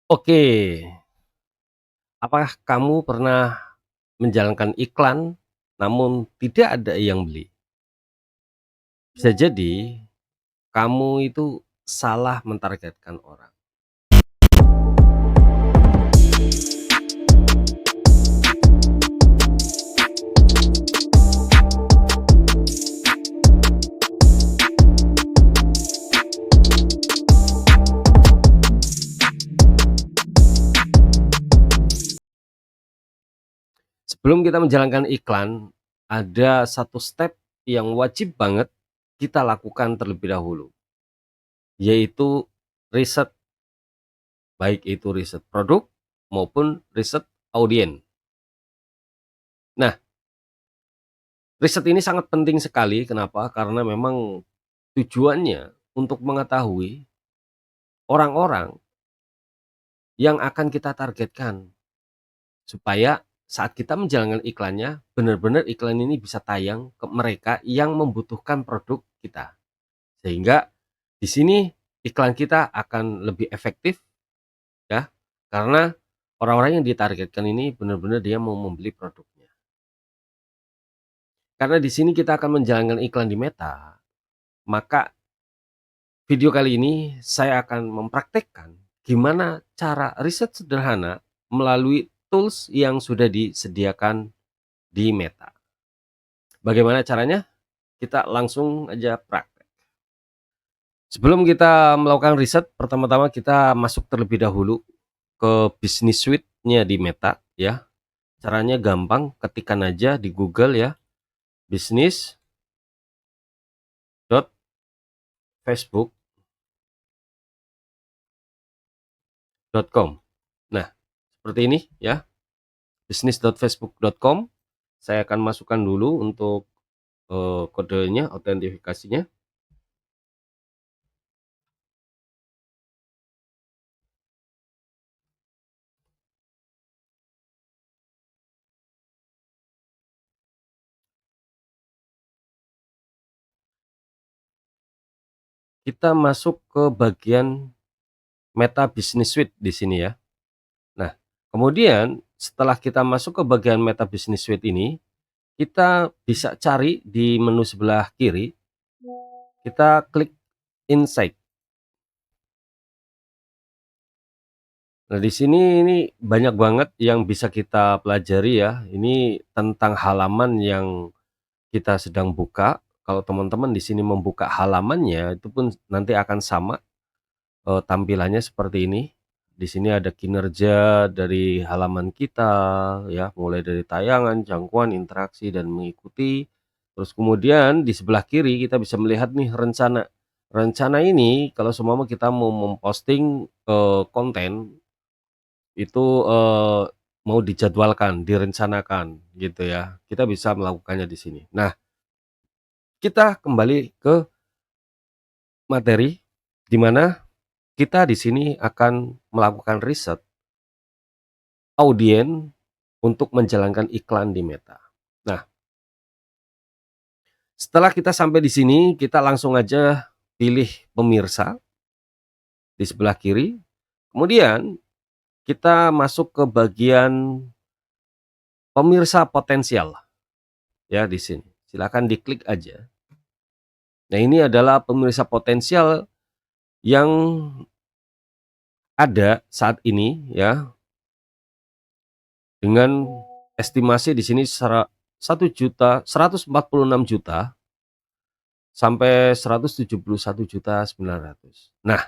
Oke, apakah kamu pernah menjalankan iklan namun tidak ada yang beli? Bisa jadi kamu itu salah mentargetkan orang. Sebelum kita menjalankan iklan, ada satu step yang wajib banget kita lakukan terlebih dahulu, yaitu riset, baik itu riset produk maupun riset audien. Nah, riset ini sangat penting sekali, kenapa? Karena memang tujuannya untuk mengetahui orang-orang yang akan kita targetkan, supaya saat kita menjalankan iklannya, benar-benar iklan ini bisa tayang ke mereka yang membutuhkan produk kita. Sehingga di sini iklan kita akan lebih efektif ya, karena orang-orang yang ditargetkan ini benar-benar dia mau membeli produknya. Karena di sini kita akan menjalankan iklan di Meta, maka video kali ini saya akan mempraktekkan gimana cara riset sederhana melalui tools yang sudah disediakan di Meta. Bagaimana caranya? Kita langsung aja praktek. Sebelum kita melakukan riset, pertama-tama kita masuk terlebih dahulu ke Business Suite-nya di Meta ya. Caranya gampang, ketikkan aja di Google ya, business.facebook.com. Nah, seperti ini ya, business.facebook.com. Saya akan masukkan dulu untuk kodenya, autentifikasinya. Kita masuk ke bagian Meta Business Suite di sini ya. Nah, kemudian setelah kita masuk ke bagian Meta Business Suite ini, kita bisa cari di menu sebelah kiri, kita klik Insight. Nah, di sini ini banyak banget yang bisa kita pelajari ya. Ini tentang halaman yang kita sedang buka. Kalau teman-teman di sini membuka halamannya, itu pun nanti akan sama tampilannya seperti ini. Di sini ada kinerja dari halaman kita ya, mulai dari tayangan, jangkauan, interaksi dan mengikuti. Terus kemudian di sebelah kiri kita bisa melihat nih rencana. Rencana ini kalau seumpama kita mau memposting konten itu mau dijadwalkan, direncanakan gitu ya. Kita bisa melakukannya di sini. Nah, kita kembali ke materi di mana kita di sini akan melakukan riset audien untuk menjalankan iklan di Meta. Nah, setelah kita sampai di sini, kita langsung aja pilih pemirsa di sebelah kiri. Kemudian kita masuk ke bagian pemirsa potensial ya di sini. Silakan diklik aja. Nah, ini adalah pemirsa potensial yang ada saat ini ya, dengan estimasi di sini 1.146.000.000 sampai 171.900.000. Nah,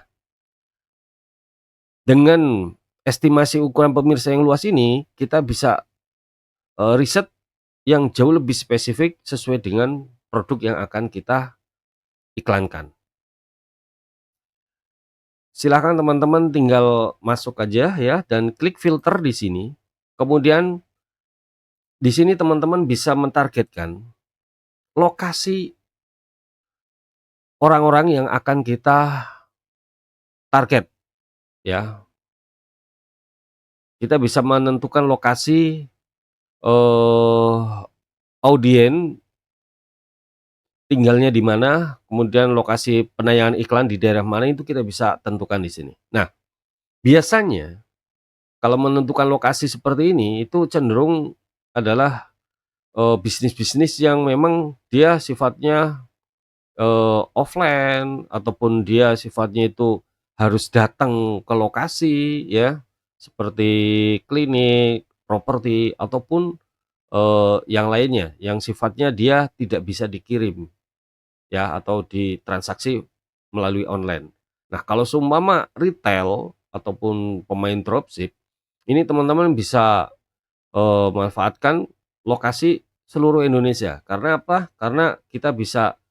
dengan estimasi ukuran pemirsa yang luas ini, kita bisa riset yang jauh lebih spesifik sesuai dengan produk yang akan kita iklankan. Silakan teman-teman tinggal masuk aja ya dan klik filter di sini. Kemudian di sini teman-teman bisa mentargetkan lokasi orang-orang yang akan kita target ya. Kita bisa menentukan lokasi audien tinggalnya di mana, kemudian lokasi penayangan iklan di daerah mana itu kita bisa tentukan di sini. Nah, biasanya kalau menentukan lokasi seperti ini, itu cenderung adalah, bisnis-bisnis yang memang dia sifatnya, offline ataupun dia sifatnya itu harus datang ke lokasi ya, seperti klinik, properti, ataupun, yang lainnya, yang sifatnya dia tidak bisa dikirim ya, atau ditransaksi melalui online. Nah, kalau seumpama retail ataupun pemain dropship, ini teman-teman bisa, manfaatkan lokasi seluruh Indonesia. Karena apa? Karena kita bisa,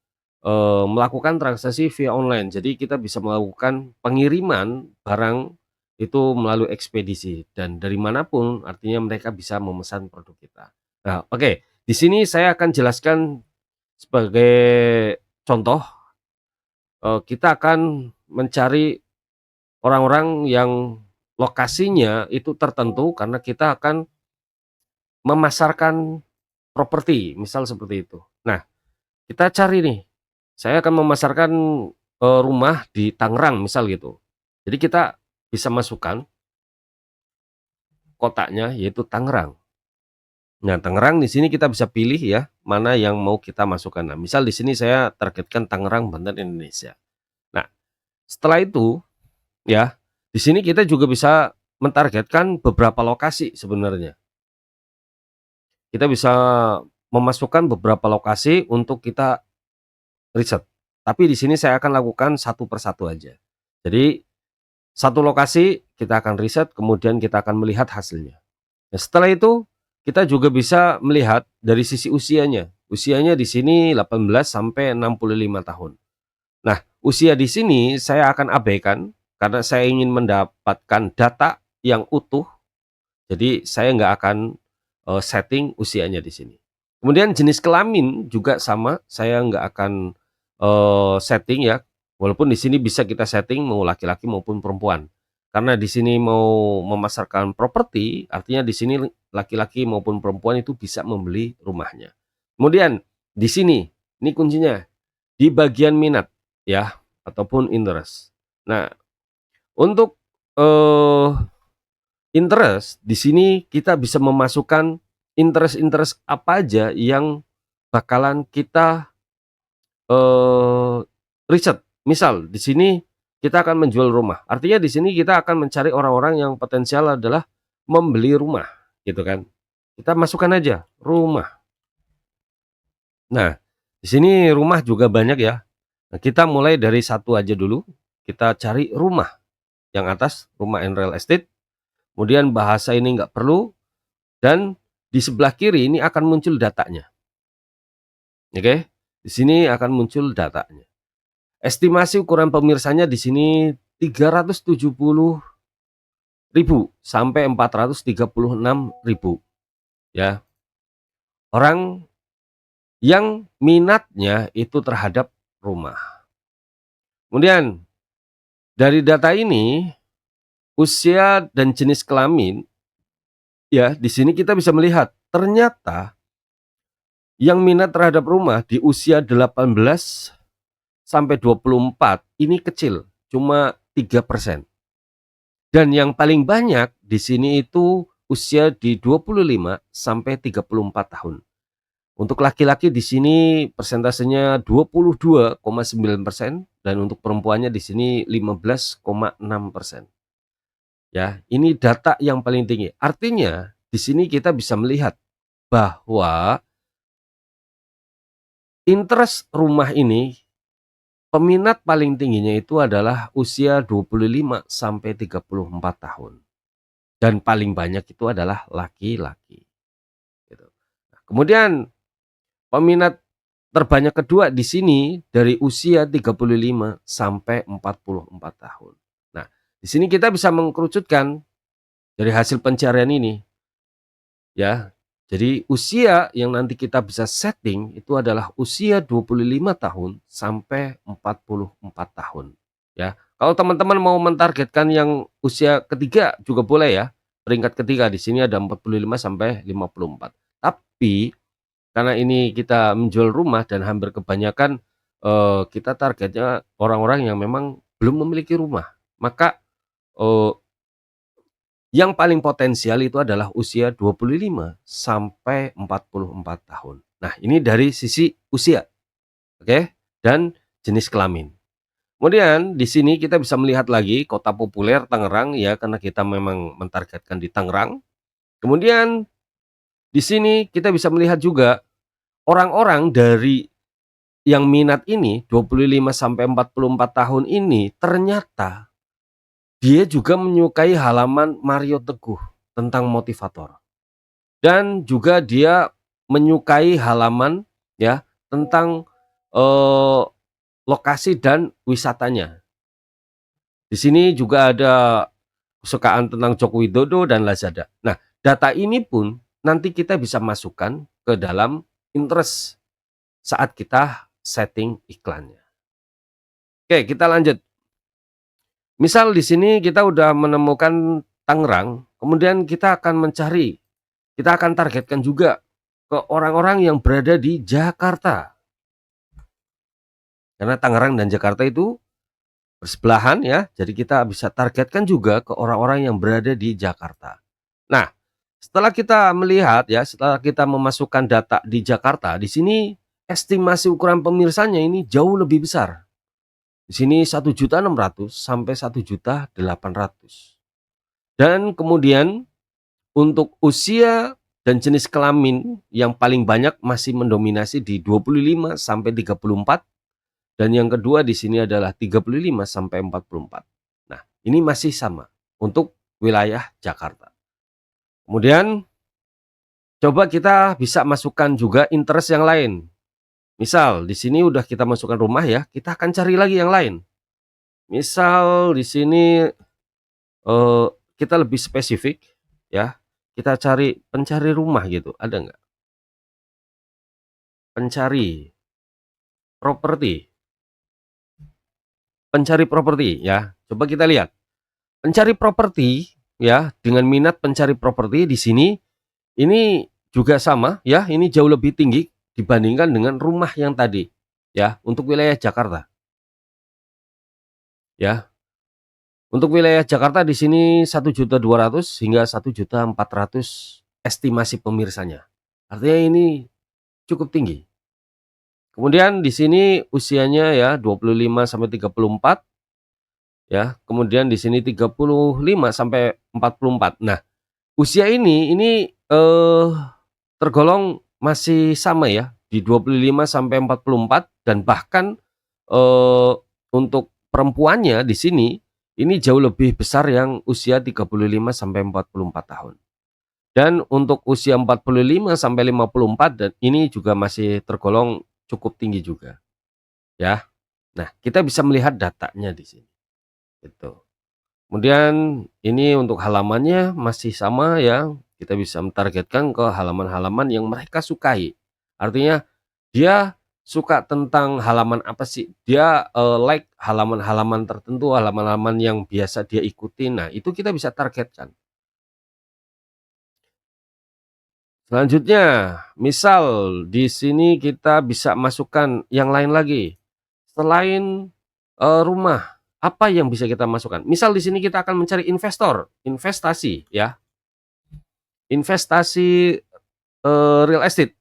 melakukan transaksi via online. Jadi kita bisa melakukan pengiriman barang itu melalui ekspedisi dan dari manapun artinya mereka bisa memesan produk kita. Nah, oke, di sini saya akan jelaskan sebagai contoh, kita akan mencari orang-orang yang lokasinya itu tertentu karena kita akan memasarkan properti, misal seperti itu. Nah, kita cari nih, saya akan memasarkan, rumah di Tangerang misal gitu. Jadi kita bisa masukkan kotanya yaitu Tangerang. Nah, Tangerang di sini kita bisa pilih ya, mana yang mau kita masukkan. Nah, misal di sini saya targetkan Tangerang, Banten, Indonesia. Nah, setelah itu ya, di sini kita juga bisa mentargetkan beberapa lokasi sebenarnya. Kita bisa memasukkan beberapa lokasi untuk kita riset. Tapi di sini saya akan lakukan satu persatu aja. Jadi satu lokasi kita akan riset, kemudian kita akan melihat hasilnya. Nah, setelah itu kita juga bisa melihat dari sisi usianya. Usianya di sini 18 sampai 65 tahun. Nah, usia di sini saya akan abaikan karena saya ingin mendapatkan data yang utuh. Jadi saya nggak akan, setting usianya di sini. Kemudian jenis kelamin juga sama, saya nggak akan, setting ya, walaupun di sini bisa kita setting mau laki-laki maupun perempuan. Karena di sini mau memasarkan properti, artinya di sini laki-laki maupun perempuan itu bisa membeli rumahnya. Kemudian di sini, ini kuncinya, di bagian minat ya, ataupun interest. Nah, untuk, eee interest, di sini kita bisa memasukkan interest-interest apa aja yang bakalan kita, eee, riset. Misal di sini kita akan menjual rumah, artinya di sini kita akan mencari orang-orang yang potensial adalah membeli rumah, gitu kan. Kita masukkan aja, rumah. Nah, di sini rumah juga banyak ya. Nah, kita mulai dari satu aja dulu, kita cari rumah, yang atas rumah and real estate, kemudian bahasa ini nggak perlu. Dan di sebelah kiri ini akan muncul datanya, oke? Di sini akan muncul datanya. Estimasi ukuran pemirsanya di sini 370.000 sampai 436.000 ya. Orang yang minatnya itu terhadap rumah. Kemudian dari data ini, usia dan jenis kelamin ya, di sini kita bisa melihat ternyata yang minat terhadap rumah di usia 18 sampai 24 ini kecil, cuma 3%. Dan yang paling banyak di sini itu usia di 25 sampai 34 tahun. Untuk laki-laki di sini persentasenya 22,9% dan untuk perempuannya di sini 15,6%. Ya, ini data yang paling tinggi. Artinya di sini kita bisa melihat bahwa interest rumah ini peminat paling tingginya itu adalah usia 25 sampai 34 tahun, dan paling banyak itu adalah laki-laki, gitu. Nah, kemudian peminat terbanyak kedua di sini dari usia 35 sampai 44 tahun. Nah, di sini kita bisa mengkerucutkan dari hasil pencarian ini, ya. Jadi usia yang nanti kita bisa setting itu adalah usia 25 tahun sampai 44 tahun, ya. Kalau teman-teman mau mentargetkan yang usia ketiga juga boleh ya, peringkat ketiga di sini ada 45 sampai 54. Tapi karena ini kita menjual rumah dan hampir kebanyakan, kita targetnya orang-orang yang memang belum memiliki rumah, maka, eee Yang paling potensial itu adalah usia 25 sampai 44 tahun. Nah, ini dari sisi usia, oke, dan jenis kelamin. Kemudian di sini kita bisa melihat lagi kota populer Tangerang ya, karena kita memang mentargetkan di Tangerang. Kemudian di sini kita bisa melihat juga orang-orang dari yang minat ini 25 sampai 44 tahun ini ternyata dia juga menyukai halaman Mario Teguh tentang motivator. Dan juga dia menyukai halaman ya tentang, eee, lokasi dan wisatanya. Di sini juga ada kesukaan tentang Joko Widodo dan Lazada. Nah, data ini pun nanti kita bisa masukkan ke dalam interest saat kita setting iklannya. Oke, kita lanjut. Misal di sini kita udah menemukan Tangerang, kemudian kita akan targetkan juga ke orang-orang yang berada di Jakarta. Karena Tangerang dan Jakarta itu bersebelahan ya, jadi kita bisa targetkan juga ke orang-orang yang berada di Jakarta. Nah, setelah kita melihat ya, setelah kita memasukkan data di Jakarta, di sini estimasi ukuran pemirsanya ini jauh lebih besar. Di sini 1.600.000 sampai 1.800.000. Dan kemudian untuk usia dan jenis kelamin yang paling banyak masih mendominasi di 25 sampai 34. Dan yang kedua di sini adalah 35 sampai 44. Nah, ini masih sama untuk wilayah Jakarta. Kemudian coba kita bisa masukkan juga interest yang lain. Misal di sini udah kita masukkan rumah ya, kita akan cari lagi yang lain. Misal di sini eh, kita lebih spesifik ya. Kita cari pencari rumah gitu, ada nggak? Pencari properti, pencari properti ya. Coba kita lihat. Pencari properti ya, dengan minat pencari properti di sini ini juga sama ya, ini jauh lebih tinggi dibandingkan dengan rumah yang tadi ya, untuk wilayah Jakarta ya. Untuk wilayah Jakarta di sini 1.200.000 hingga 1.400.000 estimasi pemirsanya. Artinya ini cukup tinggi. Kemudian di sini usianya ya 25 sampai 34 ya. Kemudian di sini 35 sampai 44. Nah, usia ini tergolong masih sama ya, di 25 sampai 44 dan bahkan, eee, untuk perempuannya di sini, ini jauh lebih besar yang usia 35 sampai 44 tahun. Dan untuk usia 45 sampai 54 dan ini juga masih tergolong cukup tinggi juga, ya. Nah, kita bisa melihat datanya di sini, gitu. Kemudian ini untuk halamannya masih sama ya, kita bisa mentargetkan ke halaman-halaman yang mereka sukai. Artinya dia suka tentang halaman apa sih? Dia, like halaman-halaman tertentu, halaman-halaman yang biasa dia ikuti. Nah, itu kita bisa targetkan. Selanjutnya, misal di sini kita bisa masukkan yang lain lagi. Selain, rumah, apa yang bisa kita masukkan? Misal di sini kita akan mencari investor, investasi ya, investasi, real estate,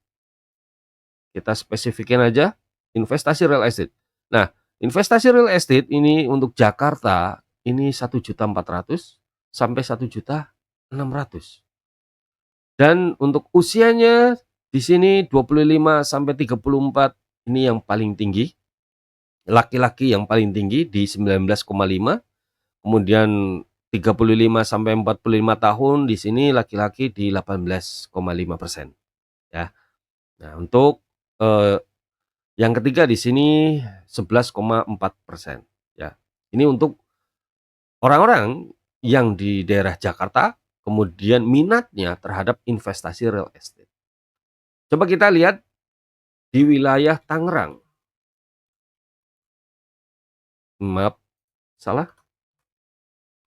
kita spesifikin aja, investasi real estate. Nah, investasi real estate ini untuk Jakarta, ini 1.400.000 sampai 1.600.000. Dan untuk usianya di sini 25 sampai 34 ini yang paling tinggi, laki-laki yang paling tinggi di 19,5, kemudian 35 sampai 45 tahun di sini laki-laki di 18,5% ya. Nah, untuk, yang ketiga di sini 11,4% ya. Ini untuk orang-orang yang di daerah Jakarta, kemudian minatnya terhadap investasi real estate. Coba kita lihat di wilayah Tangerang. Maaf, salah?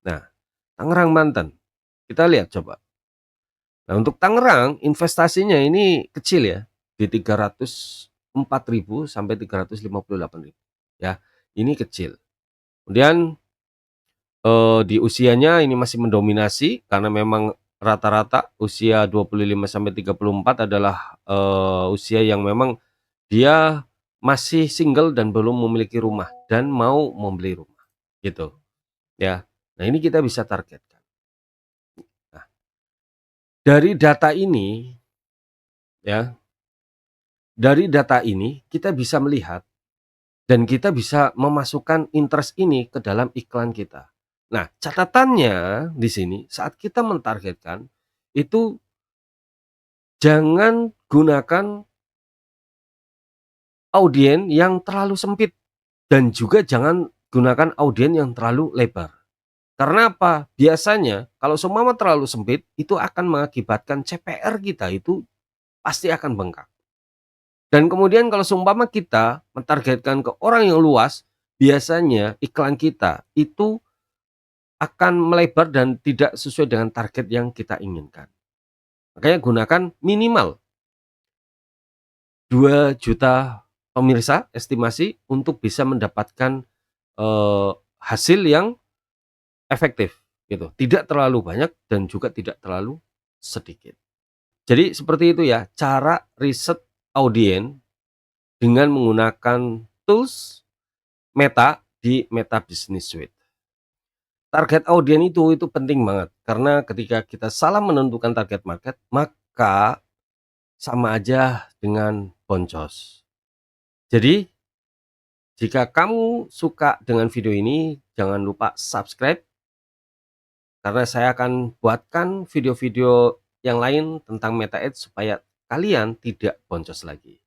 Nah, Tangerang, Banten. Kita lihat coba. Nah, untuk Tangerang investasinya ini kecil ya, di 304.000 sampai 358.000 ya. Ini kecil. Kemudian di usianya ini masih mendominasi karena memang rata-rata usia 25 sampai 34 adalah, usia yang memang dia masih single dan belum memiliki rumah dan mau membeli rumah, gitu, ya. Nah, ini kita bisa targetkan. Nah, dari data ini ya, dari data ini kita bisa melihat dan kita bisa memasukkan interest ini ke dalam iklan kita. Nah, catatannya di sini saat kita mentargetkan, itu jangan gunakan audien yang terlalu sempit dan juga jangan gunakan audien yang terlalu lebar. Karena apa? Biasanya kalau seumpama terlalu sempit, itu akan mengakibatkan CPR kita itu pasti akan bengkak. Dan kemudian kalau seumpama kita mentargetkan ke orang yang luas, biasanya iklan kita itu akan melebar dan tidak sesuai dengan target yang kita inginkan. Makanya gunakan minimal 2 juta pemirsa estimasi untuk bisa mendapatkan, hasil yang efektif gitu, tidak terlalu banyak dan juga tidak terlalu sedikit. Jadi seperti itu ya cara riset audien dengan menggunakan tools Meta di Meta Business Suite. Target audien itu penting banget karena ketika kita salah menentukan target market, maka sama aja dengan boncos. Jadi, jika kamu suka dengan video ini, jangan lupa subscribe karena saya akan buatkan video-video yang lain tentang Meta Ads supaya kalian tidak boncos lagi.